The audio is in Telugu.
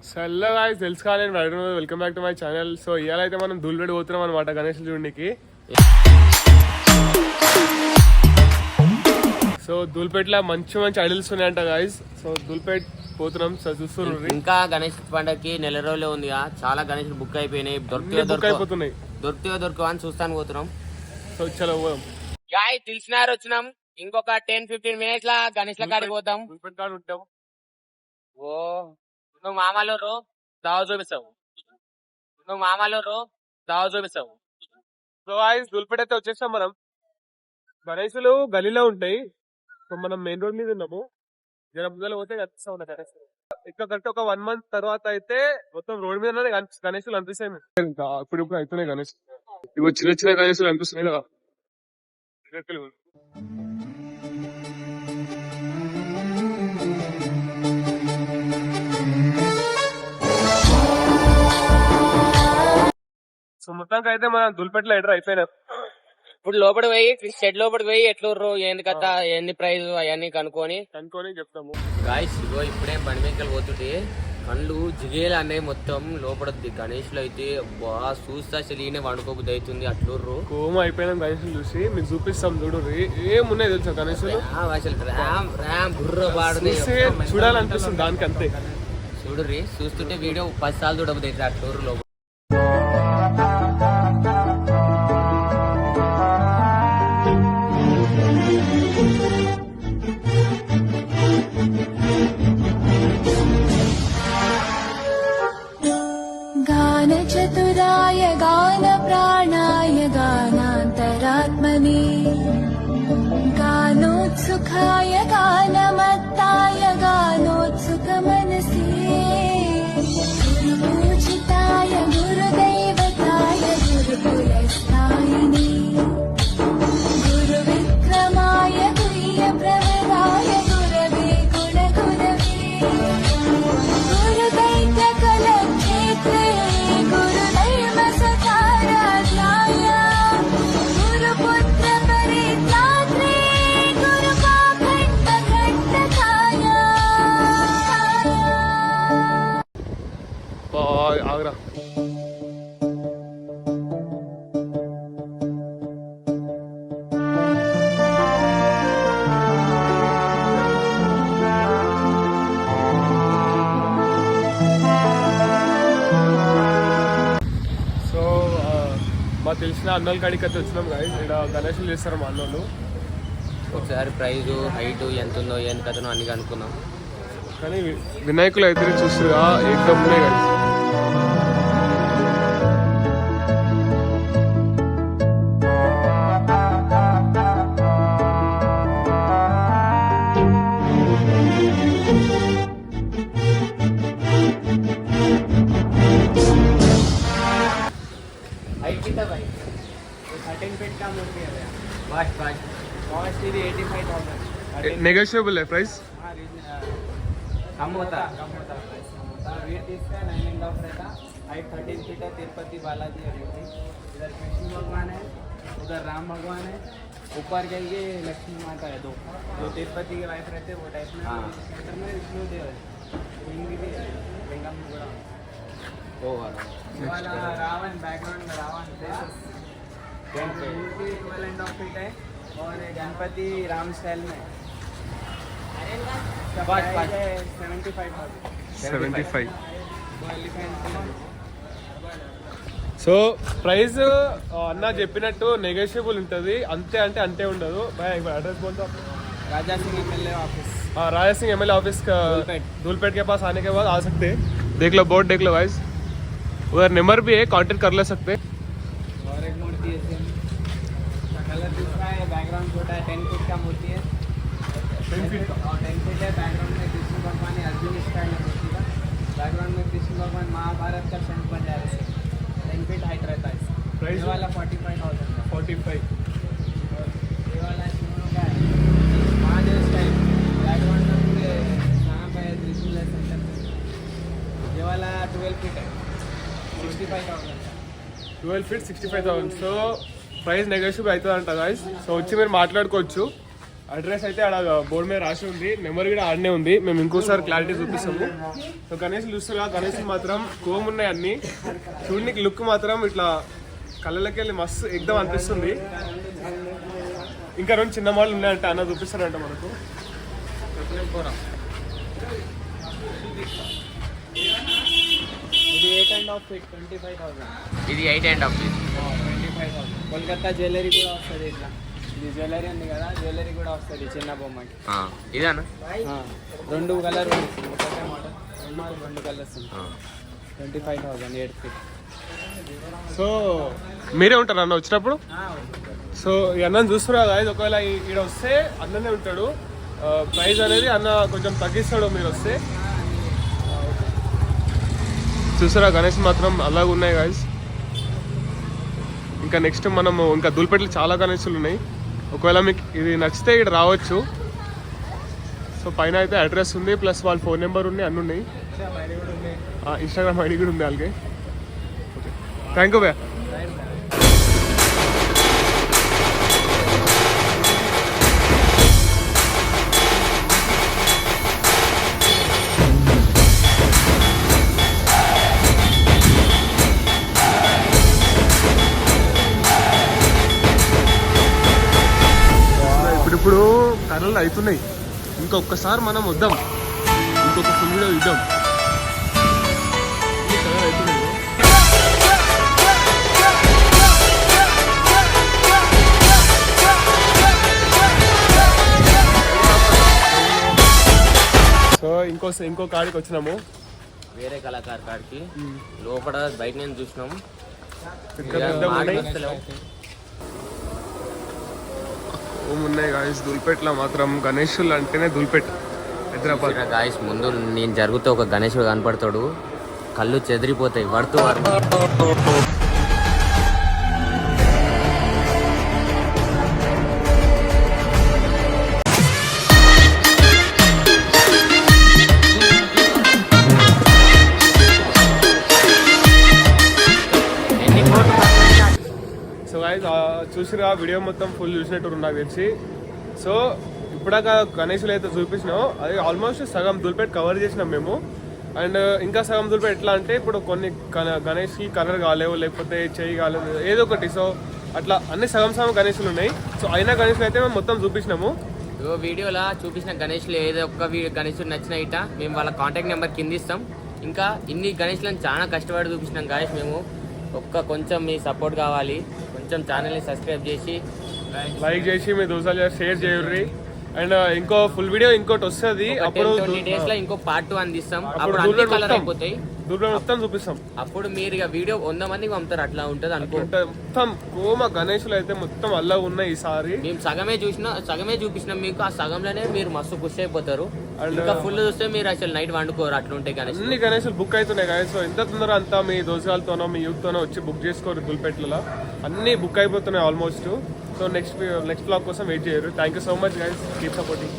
హలో గాయ్స్, తెలుసుకోవాలని welcome back to my channel. So ఇవాళ అయితే మనం ధూల్పేట పోతున్నాం అనమాట గణేష్ చూడడానికి. సో ధూల్పేటలో మంచి మంచి ఐడల్స్ ఉన్నాయంట గాయ్స్. సో ధూల్పేట పోతున్నాం. సో చూస్తున్నారు ఇంకా గణేష్ పండగకి నెల రోజులే ఉంది. చాలా గణేష్ బుక్ అయిపోయినాయి, అయిపోతున్నాయి, దొరుకుతాయో అని చూస్తాను పోతున్నాం. సో చలో పోదాం. గాయ్ తెలిసినారు వచ్చినాం. ఇంకొక 10-15 మినిట్స్ లా గణేష్ ల కాడికి పోతాం. ధూల్పేట కాడ ఉంటాం. ఓ నువ్వు మామూలు దావ చూపిస్తావు, సో గాయ్స్ ధూల్పేట అయితే వచ్చేసాం మనం. గణేశులు గలీలో ఉంటాయి. సో మనం మెయిన్ రోడ్ మీద ఉన్నాము. జనబుద్దలు పోతే కనిపిస్తా ఉన్నాయి గణేష్. ఇంకా కరెక్ట్ ఒక 1 month తర్వాత అయితే మొత్తం రోడ్ మీద గణేశులు అనిపిస్తాయి. ఇంకా ఇప్పుడు అవుతున్నాయి గణేష్. ఇవి చిన్న చిన్న గణేశులు అనిపిస్తున్నాయి కదా. సో మొత్తానికి అయితే మన ధూల్పేటలో ఎంటర్ అయిపోయినాం. ఇప్పుడు లోపలికి పోయి షెడ్ లోపలికి పోయి ఎట్లూర్రు ఏంది కథ ఎన్ని ప్రైజ్ అవన్నీ కనుక్కొని చెప్తాము. గాయస్ ఇగో ఇప్పుడే బండి మేకలు పోతుంటే కళ్ళు జిగేలు అన్నాయి మొత్తం లోపల. గణేష్ లో అయితే బాగా చూస్తే అసలు ఈయన వండుకోబుద్ది అవుతుంది. అట్లూర్రు కోమ అయిపోయినాం గణేశులు చూసి. మీకు చూపిస్తాం చూడు, ఏమున్నాయి తెలుసా గణేశులు. అసలు ర్యామ్ బుర్ర పాడుతుంది, చూడాలనిపిస్తుంది దానికి అంతే. చూడుర్రి, చూస్తుంటే వీడియో 10 సార్లు చూడబుద్ది అవుతుంది అట్లూరు లోపల. चतुराय गान प्राणाय गानान्तरात्मने गानोत्सुखाय गानमत्ताय गानोत्सुकमनसे गुरुपूजिताय गुरुदैवताय गुरुकुलस्थायिने गुरुविक्रमाय गुह्यप्रवराय गुरवे गुणगुरवे गुरुदैत्यकलक्षेत्रे ఆగ్రా. సో మాకు తెలిసిన అన్నోళ్ళ కాడికి అయితే వచ్చినాం గాయస్. ఇక్కడ గణేశులు చేస్తారు మా అన్నోళ్ళు. ఒకసారి ప్రైజు హైట్ ఎంత ఉందో ఏం కథనో అన్ని కనుక్కున్నాం. కానీ వినాయకులు అయితే చూస్తుగా ఏకమ్మే గాయస్. నెగోషియబుల్ ప్రైస్ कम होता वेट इसका 9.5 रहता. हाइट 13 फीट है. तिरुपति बालाजी है. इधर कृष्ण भगवान है, उधर राम भगवान है. ऊपर जाइए लक्ष्मी माता है. दो जो तिरुपति के वाइफ रहते वो टाइप में. सेंटर में विष्णु देव है. हिंदी भी है, लिंगम भी बड़ा वाला रावण. बैकग्राउंड में रावण 12.5 फीट है. और गणपति राम स्टाइल में 75. సో ప్రైస్ అన్న చెప్పినట్టు నెగోషియబుల్ ఉంటుంది. అంతే అంటే అంతే ఉండదు. అడ్రస్ बोलता राजा सिंह एमएलए ऑफिस. हाँ, राजा सिंह एमएलए ऑफिस का धूलपेट के पास आने के बाद आ सकते हैं. देख लो बोर्ड, देख लो गाइस. उधर नंबर भी है, कांटेक्ट कर ले सकते. और एक मूर्ति है सेम कलर दूसरा है. बैकग्राउंड छोटा है. 10 फीट का मूर्ति है. 10 फीट है. बैकग्राउंड में कृष्ण भगवान है. अर्जुन स्टाइल है मूर्ति का. बैकग्राउंड में कृष्ण भगवान महाभारत का सन बन जा रहे. 10 फीट हाइट रहता है. प्राइस वाला 45,000 का. 45. ये वाला शिवों का है. महादेव स्टाइल. बैकग्राउंड में पूरे कहाँ पे है त्रिशूल है सेंटर में. ये वाला 12 फीट है. 65,000 का. 12 feet 65,000. సో ప్రైస్ నెగోషియబుల్ అవుతుంది అంట గాయస్. సో వచ్చి మీరు మాట్లాడుకోవచ్చు. అడ్రస్ అయితే ఆడ బోర్డు మీద రాసి ఉంది, నెంబర్ కూడా ఆడనే ఉంది. మేము ఇంకోసారి క్లారిటీ చూపిస్తాము. సో గణేష్ చూస్తున్నా, గణేష్ మాత్రం కోమ్ ఉన్నాయి అన్ని. చూడనికి లుక్ మాత్రం ఇట్లా కళ్ళకి వెళ్ళి మస్తు ఎగ్దం అనిపిస్తుంది. ఇంకా 2 చిన్న మాటలు ఉన్నాయంట, అన్న చూపిస్తారంట మనకు. ఇది 8 and half feet 25,000. ఇది 8 and half feet. 25,000. Kolkata jewellery కూడా వస్తుంది ఇట్లా. ఇది జ్యువెలరీ ఉంది కదా, జ్యువెలరీ కూడా వస్తుంది చిన్న బొమ్మకి. ఇదేనా 2 కలర్ ఒకటే మోడల్, 2 కలర్స్ 25,000 8 feet. సో మీరే ఉంటారు అన్న వచ్చినప్పుడు. సో ఈ అన్నని చూస్తున్నా కదా, ఒకవేళ ఈడ వస్తే అన్ననే ఉంటాడు. ప్రైస్ అనేది అన్న కొంచెం తగ్గిస్తాడు మీరు వస్తే. చూసారా గణేష్ మాత్రం అలాగ ఉన్నాయి గాయస్. ఇంకా నెక్స్ట్ మనము ఇంకా దుల్పేటలో చాలా గణేషులు ఉన్నాయి. ఒకవేళ మీకు ఇది నచ్చితే ఇక్కడ రావచ్చు. సో పైన అయితే అడ్రస్ ఉంది, ప్లస్ వాళ్ళ ఫోన్ నెంబర్ ఉంది, అన్నీ ఉన్నాయి. ఇన్స్టాగ్రామ్ ఐడి కూడా ఉంది వాళ్ళకి. ఓకే, థ్యాంక్ యూ భయ్యా. ఇప్పుడు కర్రలు అవుతున్నాయి. ఇంకొకసారి మనం వద్దాం, ఇంకొక ఫుల్ వీడియో ఇద్దాం. కర్రలు అవుతున్నాయి. సో ఇంకో కాడికి వచ్చినాము, వేరే కళాకారు కాడికి. లోపల బయట నేను చూసినాము. ఉన్నాయి గాయస్. దుల్పేటలో మాత్రం గణేషులు అంటేనే దుల్పేట, హైదరాబాద్. గాయస్ ముందు నేను జరుగుతూ ఒక గణేశుడు కనపడతాడు, కళ్ళు చెదిరిపోతాయి పడుతూ. సో గాయస్ చూసిరా, వీడియో మొత్తం ఫుల్ చూసినట్టు నాకు తెలిసి. సో ఇప్పుడాక గణేషులు అయితే చూపించినాం, అది ఆల్మోస్ట్ సగం దుల్పేట కవర్ చేసినాం మేము. అండ్ ఇంకా సగం దుల్పేట ఎట్లా అంటే, ఇప్పుడు కొన్ని గణేష్కి కలర్ కాలేవు, లేకపోతే చెయ్యి కాలేదు, ఏదో ఒకటి. సో అట్లా అన్ని సగం గణేషులు ఉన్నాయి. సో అయినా గణేషులు అయితే మేము మొత్తం చూపించినాము. వీడియోలో చూపించిన గణేష్లు ఏదో ఒక్క గణేశుడు నచ్చిన ఇట మేము వాళ్ళ కాంటాక్ట్ నెంబర్ కింద ఇస్తాం. ఇంకా ఇన్ని గణేష్లను చాలా కష్టపడి చూపించినాం గాయస్ మేము. కొంచెం మీ సపోర్ట్ కావాలి, కొంచెం ఛానల్ని సబ్స్క్రైబ్ చేసి లైక్ చేసి మీ దోస్తులు షేర్ చేయండి. అండ్ ఇంకో ఫుల్ వీడియో ఇంకోటి వస్తుంది, అప్పుడు 20 days లో ఇంకో part 2 అందిస్తాం. అప్పుడు అన్ని కలర్ అయిపోతాయి, దూరం మొత్తం చూపిస్తాం. అప్పుడు మీరు ఇక వీడియో 100 మందికి పంపుతారు, అట్లా ఉంటుంది అనుకో. మొత్తం కోమ గణేషులు అయితే మొత్తం అల్లా ఉన్నాయి ఈసారి. మేము సగమే చూపించినాం మీకు. ఆ సగంలోనే మీరు మస్తు ఖుషి అయిపోతారు. ఇంకా ఫుల్ చూస్తే మీరు అసలు నైట్ వండుకోరు, అట్లా ఉంటాయి గణేష్. అన్ని గణేషులు బుక్ అవుతున్నాయి గణేష్. ఎంత తొందర అంతా మీ దోసాలతోనో మీ యూత్తోనో వచ్చి బుక్ చేసుకోరు. దుల్పేటలో అన్ని బుక్ అయిపోతున్నాయి ఆల్మోస్ట్. సో నెక్స్ట్ బ్లాగ్ కోసం వెయిట్ చేయరు. Thank you so much guys, keep supporting.